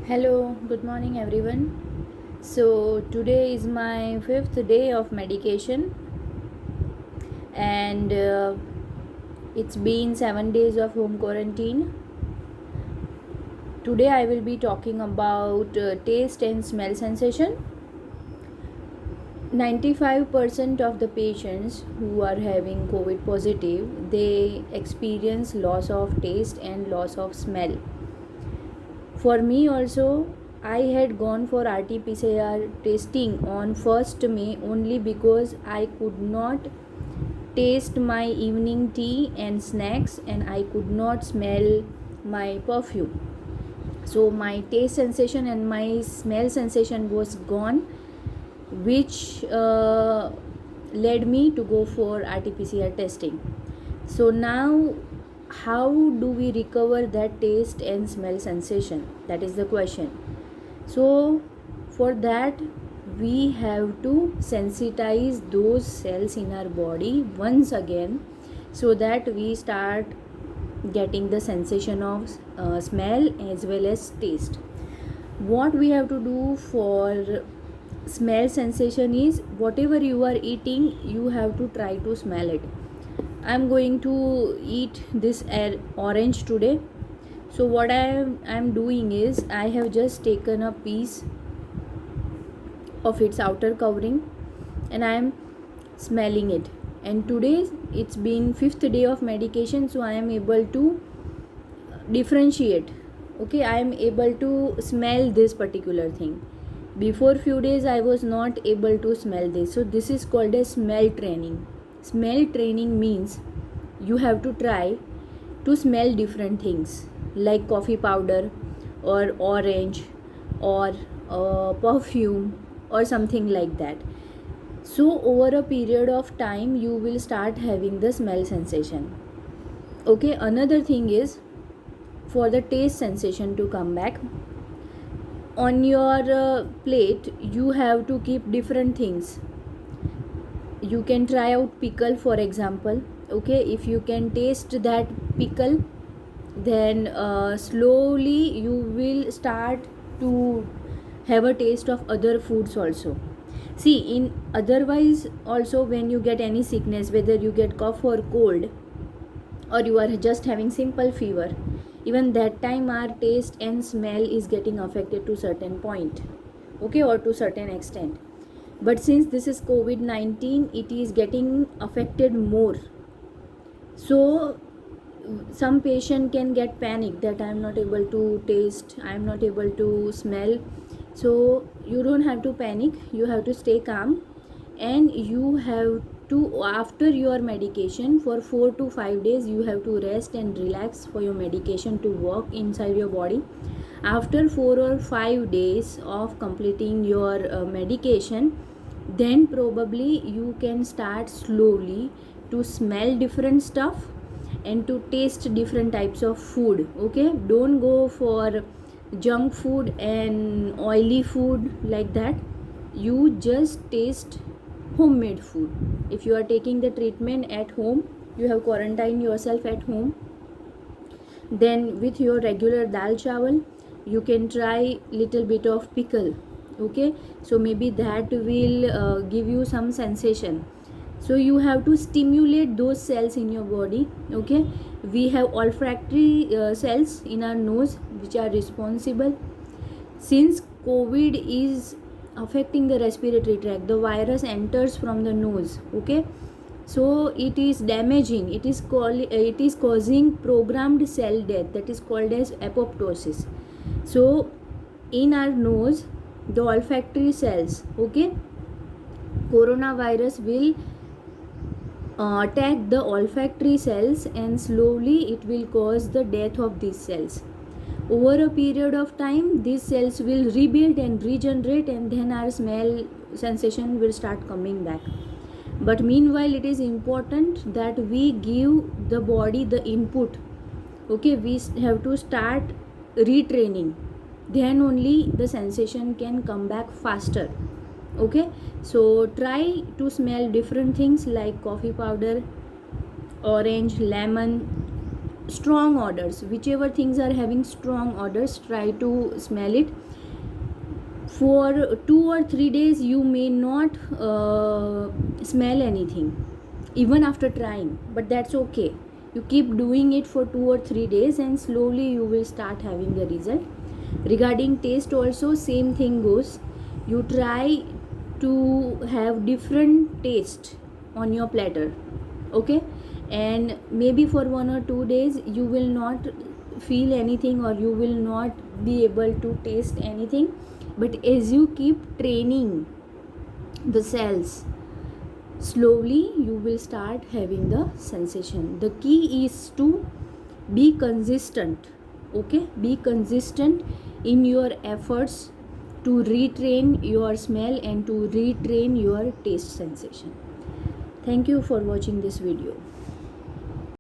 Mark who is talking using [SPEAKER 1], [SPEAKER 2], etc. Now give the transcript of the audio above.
[SPEAKER 1] Hello, good morning everyone. So, today is my fifth day of medication, and it's been 7 days of home quarantine. Today, I will be talking about taste and smell sensation. 95% of the patients who are having COVID positive, they experience loss of taste and loss of smell. For me also, I had gone for RT-PCR testing on 1st May only because I could not taste my evening tea and snacks, and I could not smell my perfume. So my taste sensation and my smell sensation was gone, which led me to go for RT-PCR testing. So now, how do we recover that taste and smell sensation? That is the question. So for that, we have to sensitize those cells in our body once again, so that we start getting the sensation of smell as well as taste. What we have to do for smell sensation is, whatever you are eating, you have to try to smell it. I'm going to eat this orange today. So what I'm doing is, I have just taken a piece of its outer covering and I'm smelling it. And today it's been fifth day of medication, so I am able to differentiate. Okay, I am able to smell this particular thing. Before few days I was not able to smell this. So this is called a smell training. Smell training means you have to try to smell different things like coffee powder or orange or perfume or something like that. So over a period of time you will start having the smell sensation. Okay, another thing is, for the taste sensation to come back, on your plate you have to keep different things. You can try out pickle, for example. Okay, if you can taste that pickle, then slowly you will start to have a taste of other foods also. See, in otherwise also, when you get any sickness, whether you get cough or cold, or you are just having simple fever, even that time our taste and smell is getting affected to certain point, okay, or to certain extent. But since this is COVID-19, it is getting affected more. So some patient can get panic that I am not able to taste, I am not able to smell. So you don't have to panic, you have to stay calm, and you have to, after your medication for 4 to 5 days, you have to rest and relax for your medication to work inside your body. After 4 or 5 days of completing your medication, then probably you can start slowly to smell different stuff and to taste different types of food. Okay, don't go for junk food and oily food like that. You just taste homemade food. If you are taking the treatment at home, you have quarantined yourself at home, then with your regular dal chawal you can try little bit of pickle. Okay, so maybe that will give you some sensation. So you have to stimulate those cells in your body. Okay, we have olfactory cells in our nose which are responsible. Since COVID is affecting the respiratory tract, the virus enters from the nose. Okay, so it is damaging, it is causing programmed cell death, that is called as apoptosis. So in our nose, the olfactory cells, okay, coronavirus will attack the olfactory cells, and slowly it will cause the death of these cells. Over a period of time, these cells will rebuild and regenerate, and then our smell sensation will start coming back. But meanwhile, it is important that we give the body the input. Okay, we have to start retraining, then only the sensation can come back faster. Okay, so try to smell different things like coffee powder, orange, lemon, strong odors, whichever things are having strong odors, try to smell it. For 2 or 3 days you may not smell anything even after trying, but that's okay. You keep doing it for 2 or 3 days and slowly you will start having the result. Regarding taste also, same thing goes. You try to have different taste on your platter, okay, and maybe for 1 or 2 days you will not feel anything or you will not be able to taste anything, but as you keep training the cells, slowly you will start having the sensation. The key is to be consistent, okay, be consistent in your efforts to retrain your smell and to retrain your taste sensation. Thank you for watching this video.